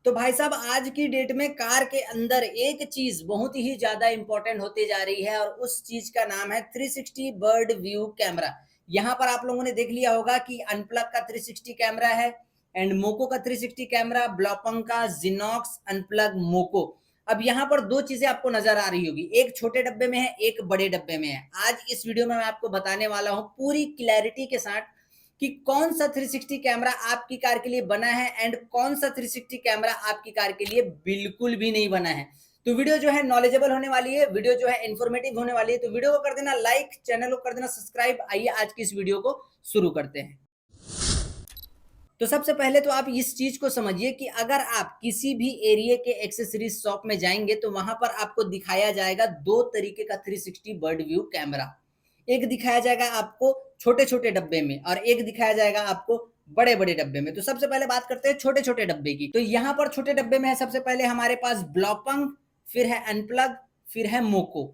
तो भाई साहब आज की डेट में कार के अंदर एक चीज बहुत ही ज्यादा इंपॉर्टेंट होती जा रही है और उस चीज का नाम है 360 बर्ड व्यू कैमरा। यहाँ पर आप लोगों ने देख लिया होगा कि अनप्लग का 360 कैमरा है एंड मोको का 360 कैमरा, ब्लॉपंग का जिनॉक्स अनप्लग मोको। अब यहाँ पर दो चीजें आपको नजर आ रही होगी, एक छोटे डब्बे में है, एक बड़े डब्बे में है। आज इस वीडियो में मैं आपको बताने वाला हूँ पूरी क्लैरिटी के साथ कि कौन सा 360 कैमरा आपकी कार के लिए बना है एंड कौन सा 360 कैमरा आपकी कार के लिए बिल्कुल भी नहीं बना है। तो वीडियो जो है नॉलेजेबल होने वाली है, वीडियो जो है इन्फॉर्मेटिव होने वाली है। तो वीडियो को कर देना लाइक, चैनल को कर देना सब्सक्राइब। आइए आज की इस वीडियो को शुरू करते हैं। तो सबसे पहले तो आप इस चीज को समझिए कि अगर आप किसी भी एरिया के एक्सेसरीज शॉप में जाएंगे तो वहां पर आपको दिखाया जाएगा दो तरीके का 360 बर्ड व्यू कैमरा। एक दिखाया जाएगा आपको छोटे छोटे डब्बे में और एक दिखाया जाएगा आपको बड़े बड़े डब्बे में। तो सबसे पहले बात करते हैं छोटे छोटे डब्बे की। तो यहाँ पर छोटे डब्बे में है सबसे पहले हमारे पास ब्लॉपंग, फिर है अनप्लग, फिर है मोको।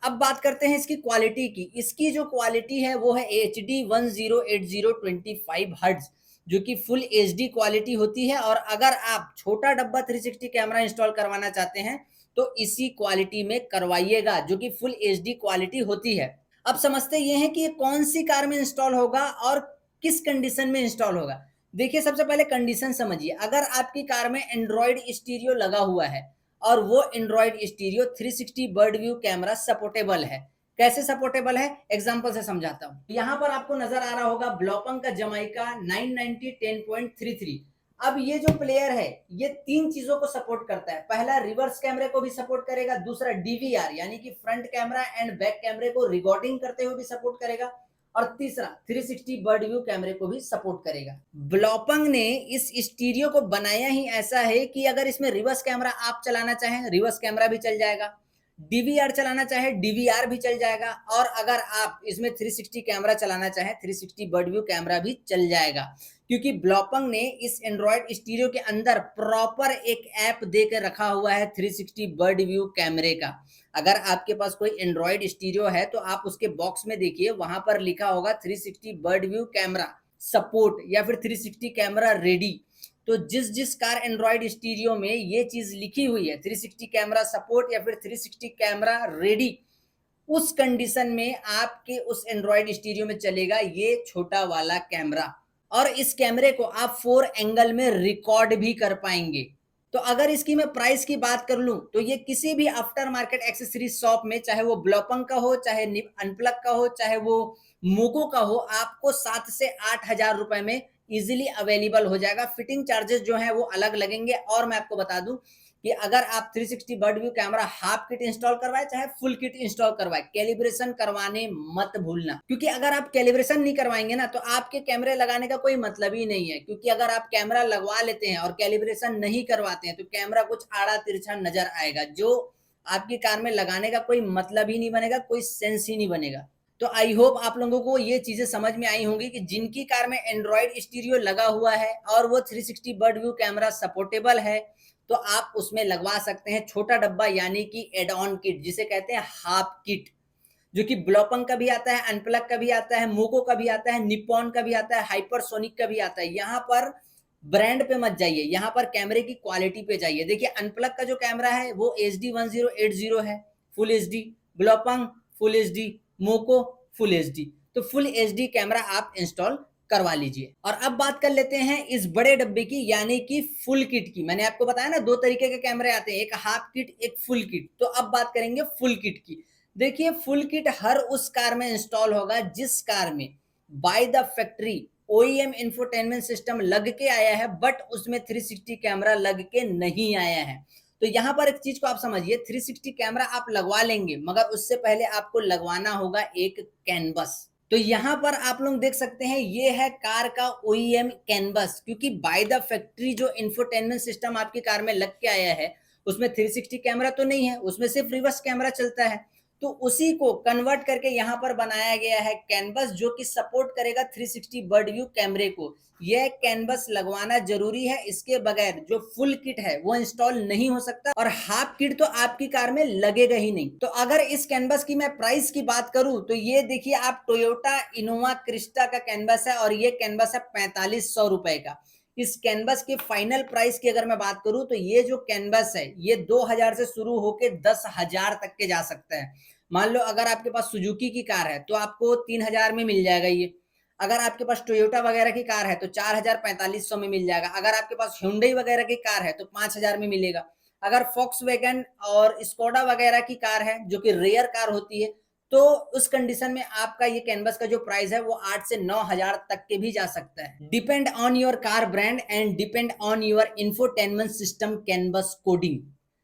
अब बात करते हैं इसकी क्वालिटी की। इसकी जो क्वालिटी है वो है HD 1080x25 हर्ट्ज, जो कि फुल एचडी क्वालिटी होती है। और अगर आप छोटा डब्बा 360 कैमरा इंस्टॉल करवाना चाहते हैं तो इसी क्वालिटी में करवाइएगा, जो कि फुल एचडी क्वालिटी होती है। अब समझते ये हैं कि ये कौन सी कार में इंस्टॉल होगा और किस कंडीशन में इंस्टॉल होगा। देखिए सबसे पहले कंडीशन समझिए। अगर आपकी कार में एंड्रॉयड स्टीरियो लगा हुआ है और वो Android stereo 360 bird view camera supportable है। कैसे सपोर्टेबल है, एग्जांपल से समझाता हूं। यहां पर आपको नजर आ रहा होगा ब्लॉपंग का जमाइका 990 10.33। अब ये जो प्लेयर है ये तीन चीजों को सपोर्ट करता है। पहला, रिवर्स कैमरे को भी सपोर्ट करेगा। दूसरा, डीवीआर यानी कि फ्रंट कैमरा एंड बैक कैमरे को रिकॉर्डिंग करते हुए भी सपोर्ट करेगा। और तीसरा, 360 बर्ड व्यू कैमरे को भी सपोर्ट करेगा। ब्लॉपंग ने इस स्टीरियो को बनाया ही ऐसा है कि अगर इसमें रिवर्स कैमरा आप चलाना चाहें, रिवर्स कैमरा भी चल जाएगा। डीवीआर चलाना चाहे, डीवीआर भी चल जाएगा। और अगर आप इसमें 360 कैमरा चलाना चाहे, 360 बर्ड व्यू कैमरा भी चल जाएगा। क्योंकि ब्लॉपंग ने इस एंड्रॉयड स्टीरियो के अंदर प्रॉपर एक ऐप देकर रखा हुआ है 360 बर्ड व्यू कैमरे का। अगर आपके पास कोई एंड्रॉयड स्टीरियो है तो आप उसके बॉक्स में देखिए, वहां पर लिखा होगा 360 बर्ड व्यू कैमरा सपोर्ट या फिर 360 कैमरा रेडी। तो जिस जिस कार एंड्रॉयड स्टीरियो में ये चीज लिखी हुई है 360 कैमरा सपोर्ट या फिर 360 कैमरा रेडी, उस कंडीशन में आपके उस एंड्रॉयड स्टीरियो में चलेगा ये छोटा वाला कैमरा। और इस कैमरे को आप 4 एंगल में रिकॉर्ड भी कर पाएंगे। तो अगर इसकी मैं प्राइस की बात कर लूं तो ये किसी भी आफ्टर मार्केट एक्सेसरीज शॉप में, चाहे वो ब्लॉपंग का हो, चाहे अनप्लग का हो, चाहे वो मोको का हो, आपको 7 से 8 हजार रुपए में इजीली अवेलेबल हो जाएगा। फिटिंग चार्जेस जो है वो अलग लगेंगे। और मैं आपको बता दूं कि अगर आप 360 bird view camera half kit install करवाए चाहे फुल किट इंस्टॉल करवाए, कैलिब्रेशन करवाने मत भूलना। क्योंकि अगर आप कैलिब्रेशन नहीं करवाएंगे ना तो आपके कैमरे लगाने का कोई मतलब ही नहीं है। क्योंकि अगर आप कैमरा लगवा लेते हैं और कैलिब्रेशन नहीं करवाते हैं तो कैमरा कुछ आड़ा तिरछा नजर आएगा, जो आपकी कार में लगाने का कोई मतलब ही नहीं बनेगा, कोई सेंस ही नहीं बनेगा। तो आई होप आप लोगों को ये चीजें समझ में आई होंगी कि जिनकी कार में एंड्रॉयड स्टीरियो लगा हुआ है और वो 360 बर्ड व्यू कैमरा सपोर्टेबल है तो आप उसमें लगवा सकते हैं छोटा डब्बा यानी कि एड ऑन किट, जिसे कहते हैं हाफ किट, जो कि ब्लॉपंग का भी आता है, अनप्लग का भी आता है, मोको का भी आता है, निप्पॉन का भी आता है, हाइपरसोनिक का भी आता है। यहाँ पर ब्रांड पे मत जाइए, यहाँ पर कैमरे की क्वालिटी पे जाइए। देखिए अनप्लग का जो कैमरा है वो HD 1080 है, full HD। Blaupunkt full HD, मोको फुल HD। तो फुल HD कैमरा आप इंस्टॉल करवा लीजिए। और अब बात कर लेते हैं इस बड़े डब्बे की यानी कि फुल किट की। मैंने आपको बताया ना दो तरीके के कैमरे आते हैं, एक हाफ किट, एक फुल किट। तो अब बात करेंगे फुल किट की। देखिए फुल किट हर उस कार में इंस्टॉल होगा जिस कार में by the factory OEM infotainment system लग के आया है बट उसमें 360 कैमरा लग के नहीं आया है। तो यहाँ पर एक चीज को आप समझिए, 360 कैमरा आप लगवा लेंगे मगर उससे पहले आपको लगवाना होगा एक कैनवस। तो यहाँ पर आप लोग देख सकते हैं ये है कार का OEM कैनवस। क्योंकि बाय द फैक्ट्री जो इंफोटेनमेंट सिस्टम आपकी कार में लग के आया है उसमें 360 कैमरा तो नहीं है, उसमें सिर्फ रिवर्स कैमरा चलता है। तो उसी को कन्वर्ट करके यहाँ पर बनाया गया है कैनवस, जो कि सपोर्ट करेगा 360 बर्ड व्यू कैमरे को। यह कैनवस लगवाना जरूरी है, इसके बगैर जो फुल किट है वो इंस्टॉल नहीं हो सकता और हाफ किट तो आपकी कार में लगेगा ही नहीं। तो अगर इस कैनवस की मैं प्राइस की बात करूं तो ये देखिए आप टोयोटा इनोवा क्रिस्टा का कैनवस है और ये कैनवस है 4500 रुपए का। इस कैनवस के फाइनल प्राइस की अगर मैं बात करूं तो ये जो कैनवस है ये 2000 से शुरू होके 10,000 तक के जा सकता है। मान लो अगर आपके पास सुजुकी की कार है तो आपको 3000 में मिल जाएगा ये। अगर आपके पास टोयोटा वगैरह की कार है तो 4,4500 में मिल जाएगा। अगर आपके पास hyundai वगैरह की कार है तो 5,000 में मिलेगा। अगर Volkswagen और स्कोडा वगैरह की कार है जो कि रेयर कार होती है तो उस कंडीशन में आपका ये कैनवस का जो प्राइस है वो 8 से 9,000 तक के भी जा सकता है। Depend on your car brand and depend on your infotainment system canvas coding.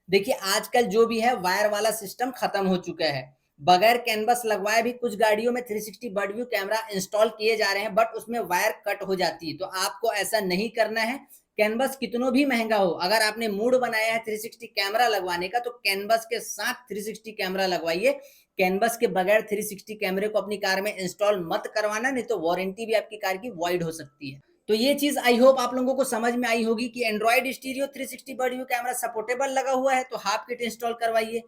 देखिए आजकल जो भी है वायर वाला सिस्टम खत्म हो चुका है। बगैर कैनवस लगवाए भी कुछ गाड़ियों में 360 बर्ड व्यू कैमरा इंस्टॉल किए जा रहे हैं, बट उसमें वायर कट हो जाती है। तो आपको ऐसा नहीं करना है। कैनवस कितनों भी महंगा हो, अगर आपने मूड बनाया है 360 कैमरा लगवाने का तो कैनवस के साथ 360 कैमरा लगवाइए। कैनवस के बगैर 360 कैमरे को अपनी कार में इंस्टॉल मत करवाना, नहीं तो वारंटी भी आपकी कार की वॉइड हो सकती है। तो ये चीज आई होप आप लोगों को समझ में आई होगी कि Android stereo 360 bird view camera supportable लगा हुआ है तो हाफ किट इंस्टॉल करवाइए।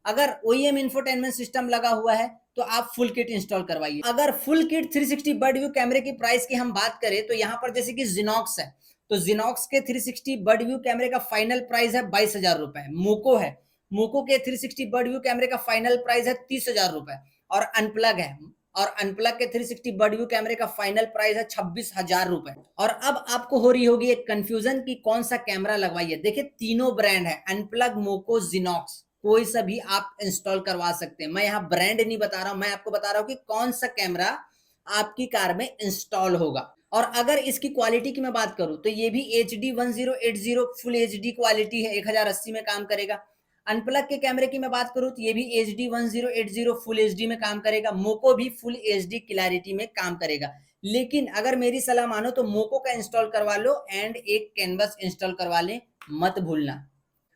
अगर ओईएम इंफोटेनमेंट सिस्टम लगा हुआ है तो आप फुल किट इंस्टॉल करवाइए। अगर फुल किट 360 बर्ड व्यू कैमरे की प्राइस की हम बात करें तो यहाँ पर जैसे कि जिनॉक्स है तो जिनॉक्स के 360 बर्ड व्यू कैमरे का फाइनल प्राइस है 22,000 रुपए। मोको है, मोको के 360 बर्ड व्यू कैमरे का फाइनल प्राइस है 30,000 रुपए। और अनप्लग है, और अनप्लग के 360 बर्ड व्यू कैमरे का फाइनल प्राइस है 26,000 रुपए। और अब आपको हो रही होगी एक कंफ्यूजन कि कौन सा कैमरा लगवाइए। देखिए तीनों ब्रांड है, अनप्लग, मोको, जिनॉक्स, कोई सा भी आप इंस्टॉल करवा सकते हैं। मैं यहाँ ब्रांड नहीं बता रहा हूं, मैं आपको बता रहा हूं कि कौन सा कैमरा आपकी कार में इंस्टॉल होगा। और अगर इसकी क्वालिटी की मैं बात करूं तो ये भी HD 1080 फुल HD क्वालिटी है, 1080 में काम करेगा। अनप्लग के कैमरे की मैं बात करूं तो ये भी HD 1080 फुल HD में काम करेगा। मोको भी फुल HD क्लैरिटी में काम करेगा। लेकिन अगर मेरी सलाह मानो तो मोको का इंस्टॉल करवा लो एंड एक कैनवस इंस्टॉल करवा लें, मत भूलना।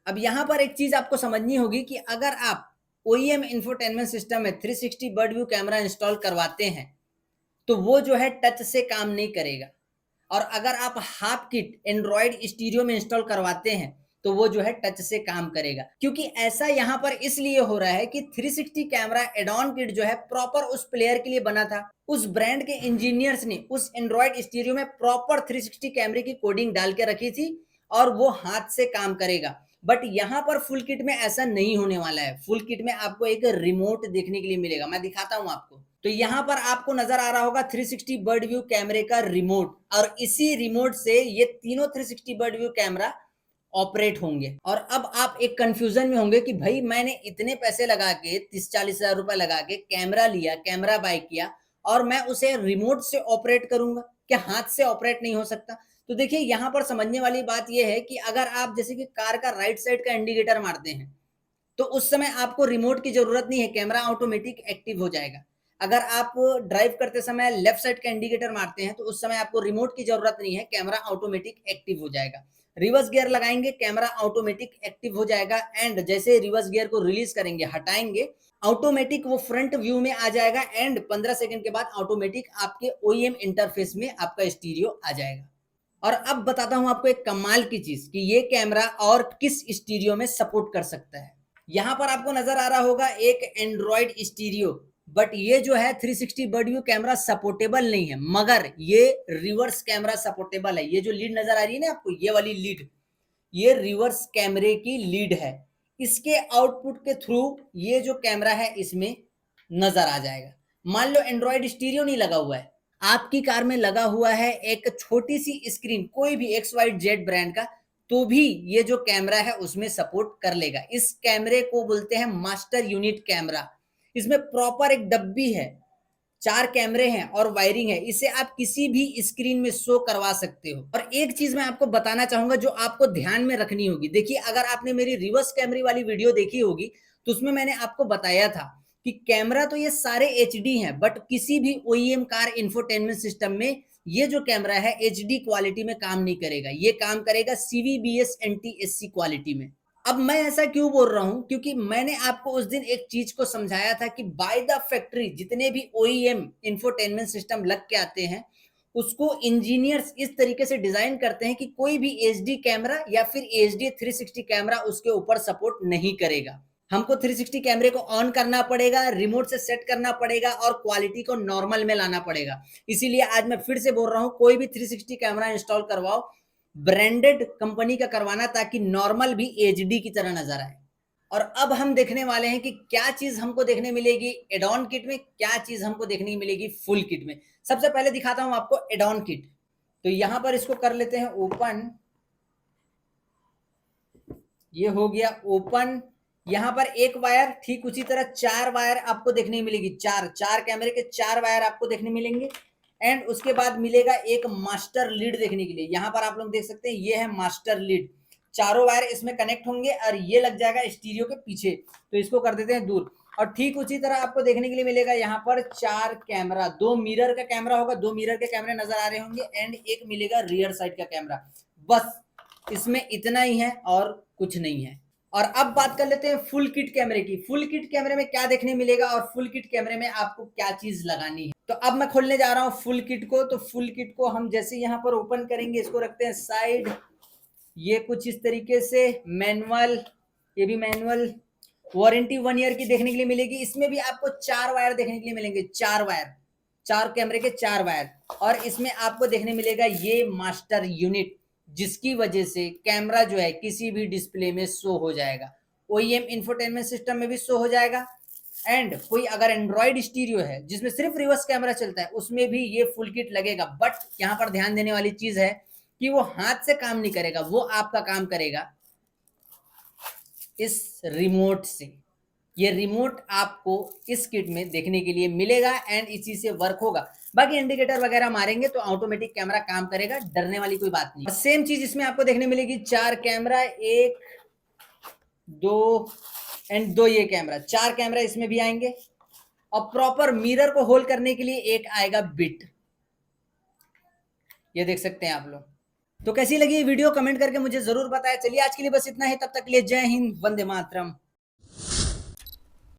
अब यहाँ पर एक चीज आपको समझनी होगी कि अगर आप OEM इंफोटेनमेंट सिस्टम में 360 बर्ड व्यू कैमरा इंस्टॉल करवाते हैं तो वो जो है टच से काम नहीं करेगा। और अगर आप हाफ किट एंड्रॉइड स्टीरियो में इंस्टॉल करवाते हैं तो वो जो है टच से काम करेगा। क्योंकि ऐसा यहाँ पर इसलिए हो रहा है कि 360 कैमरा एड ऑन किट जो है प्रॉपर उस प्लेयर के लिए बना था। उस ब्रांड के इंजीनियर्स ने उस एंड्रॉइड स्टीरियो में प्रॉपर 360 कैमरे की कोडिंग डाल के रखी थी और वो हाथ से काम करेगा। बट यहाँ पर फुल किट में ऐसा नहीं होने वाला है। फुल किट में आपको एक रिमोट देखने के लिए मिलेगा, मैं दिखाता हूं आपको। तो यहाँ पर आपको नजर आ रहा होगा 360 बर्ड व्यू कैमरे का रिमोट, और इसी रिमोट से ये तीनों 360 बर्ड व्यू कैमरा ऑपरेट होंगे। और अब आप एक कंफ्यूजन में होंगे कि भाई मैंने इतने पैसे लगा के 30-40 हजार रुपए लगा के कैमरा लिया, कैमरा बाय किया और मैं उसे रिमोट से ऑपरेट करूंगा, क्या हाथ से ऑपरेट नहीं हो सकता? तो देखिए यहाँ पर समझने वाली बात यह है कि अगर आप जैसे कि कार का राइट साइड का इंडिकेटर मारते हैं तो उस समय आपको रिमोट की जरूरत नहीं है, कैमरा ऑटोमेटिक एक्टिव हो जाएगा। अगर आप ड्राइव करते समय लेफ्ट साइड का इंडिकेटर मारते हैं तो उस समय आपको रिमोट की जरूरत नहीं है, कैमरा ऑटोमेटिक एक्टिव हो जाएगा। रिवर्स गियर लगाएंगे, कैमरा ऑटोमेटिक एक्टिव हो जाएगा एंड जैसे रिवर्स गियर को रिलीज करेंगे, हटाएंगे, ऑटोमेटिक वो फ्रंट व्यू में आ जाएगा एंड 15 सेकंड के बाद ऑटोमेटिक आपके OEM इंटरफेस में आपका स्टीरियो आ जाएगा। और अब बताता हूं आपको एक कमाल की चीज कि ये कैमरा और किस स्टीरियो में सपोर्ट कर सकता है। यहां पर आपको नजर आ रहा होगा एक एंड्रॉइड स्टीरियो, बट ये जो है 360 बर्ड व्यू कैमरा सपोर्टेबल नहीं है, मगर ये रिवर्स कैमरा सपोर्टेबल है। ये जो लीड नजर आ रही है ना आपको, ये वाली लीड, ये रिवर्स कैमरे की लीड है। इसके आउटपुट के थ्रू ये जो कैमरा है इसमें नजर आ जाएगा। मान लो एंड्रॉइड स्टीरियो नहीं लगा हुआ है, आपकी कार में लगा हुआ है एक छोटी सी स्क्रीन, कोई भी XYZ ब्रांड का, तो भी ये जो कैमरा है उसमें सपोर्ट कर लेगा। इस कैमरे को बोलते हैं मास्टर यूनिट कैमरा। इसमें प्रॉपर एक डब्बी है, 4 कैमरे हैं और वायरिंग है, इसे आप किसी भी स्क्रीन में शो करवा सकते हो। और एक चीज मैं आपको बताना चाहूंगा जो आपको ध्यान में रखनी होगी। देखिए अगर आपने मेरी रिवर्स कैमरे वाली वीडियो देखी होगी तो उसमें मैंने आपको बताया था कि कैमरा तो ये सारे HD हैं, बट किसी भी OEM कार इंफोटेनमेंट सिस्टम में ये जो कैमरा है HD क्वालिटी में काम नहीं करेगा, ये काम करेगा CVBS NTSC क्वालिटी में। अब मैं ऐसा क्यों बोल रहा हूं, क्योंकि मैंने आपको उस दिन एक चीज को समझाया था कि बाय द फैक्ट्री जितने भी OEM इंफोटेनमेंट सिस्टम लग के आते हैं उसको इंजीनियर्स इस तरीके से डिजाइन करते हैं कि कोई भी HD कैमरा या फिर HD 360 कैमरा उसके ऊपर सपोर्ट नहीं करेगा। हमको 360 कैमरे को ऑन करना पड़ेगा, रिमोट से सेट करना पड़ेगा और क्वालिटी को नॉर्मल में लाना पड़ेगा। इसीलिए आज मैं फिर से बोल रहा हूं, कोई भी 360 कैमरा इंस्टॉल करवाओ, ब्रांडेड कंपनी का करवाना ताकि नॉर्मल भी एचडी की तरह नजर आए। और अब हम देखने वाले हैं कि क्या चीज हमको देखने मिलेगी एडॉन किट में, क्या चीज हमको देखने मिलेगी फुल किट में। सबसे पहले दिखाता हूं आपको एडॉन किट। तो यहां पर इसको कर लेते हैं ओपन। ये हो गया ओपन। यहां पर एक वायर, ठीक उसी तरह 4 वायर आपको देखने मिलेगी, चार कैमरे के 4 वायर आपको देखने मिलेंगे। एंड उसके बाद मिलेगा एक मास्टर लीड देखने के लिए। यहां पर आप लोग देख सकते हैं ये है मास्टर लीड, चारों वायर इसमें कनेक्ट होंगे और ये लग जाएगा स्टीरियो के पीछे। तो इसको कर देते हैं दूर। और ठीक उसी तरह आपको देखने के लिए मिलेगा यहाँ पर 4 कैमरा, 2 मिरर का कैमरा होगा, 2 मिरर के कैमरे नजर आ रहे होंगे एंड एक मिलेगा रियर साइड का कैमरा। बस इसमें इतना ही है और कुछ नहीं है। और अब बात कर लेते हैं फुल किट कैमरे की। फुल किट कैमरे में क्या देखने मिलेगा और फुल किट कैमरे में आपको क्या चीज लगानी है। तो अब मैं खोलने जा रहा हूं फुल किट को। तो फुल किट को हम जैसे यहाँ पर ओपन करेंगे, इसको रखते हैं साइड। ये कुछ इस तरीके से मैनुअल, ये भी मैनुअल। वारंटी 1 ईयर की देखने के लिए मिलेगी। इसमें भी आपको 4 वायर देखने के लिए मिलेंगे, 4 वायर, 4 कैमरे के 4 वायर। और इसमें आपको देखने मिलेगा ये मास्टर यूनिट, जिसकी वजह से कैमरा जो है किसी भी डिस्प्ले में शो हो जाएगा। ओईएम इंफोटेनमेंट सिस्टम में भी शो हो जाएगा। एंड कोई अगर एंड्रॉइड स्टीरियो है जिसमें सिर्फ रिवर्स कैमरा चलता है, उसमें भी ये फुल किट लगेगा। बट यहाँ पर ध्यान देने वाली चीज है कि वो हाथ से काम नहीं करेगा, वो आपका काम करेगा इस रिमोट से। ये रिमोट आपको इस किट में देखने के लिए मिलेगा एंड इसी से वर्क होगा। बाकी इंडिकेटर वगैरह मारेंगे तो ऑटोमेटिक कैमरा काम करेगा, डरने वाली कोई बात नहीं। सेम चीज इसमें आपको देखने मिलेगी, 4 कैमरा, 1 2 एंड 2 ये कैमरा, 4 कैमरा इसमें भी आएंगे। और प्रॉपर मिरर को होल्ड करने के लिए एक आएगा बिट, ये देख सकते हैं आप लोग। तो कैसी लगी ये वीडियो कमेंट करके मुझे जरूर बताएं। चलिए आज के लिए बस इतना ही, तब तक के लिए जय हिंद, वंदे मातरम।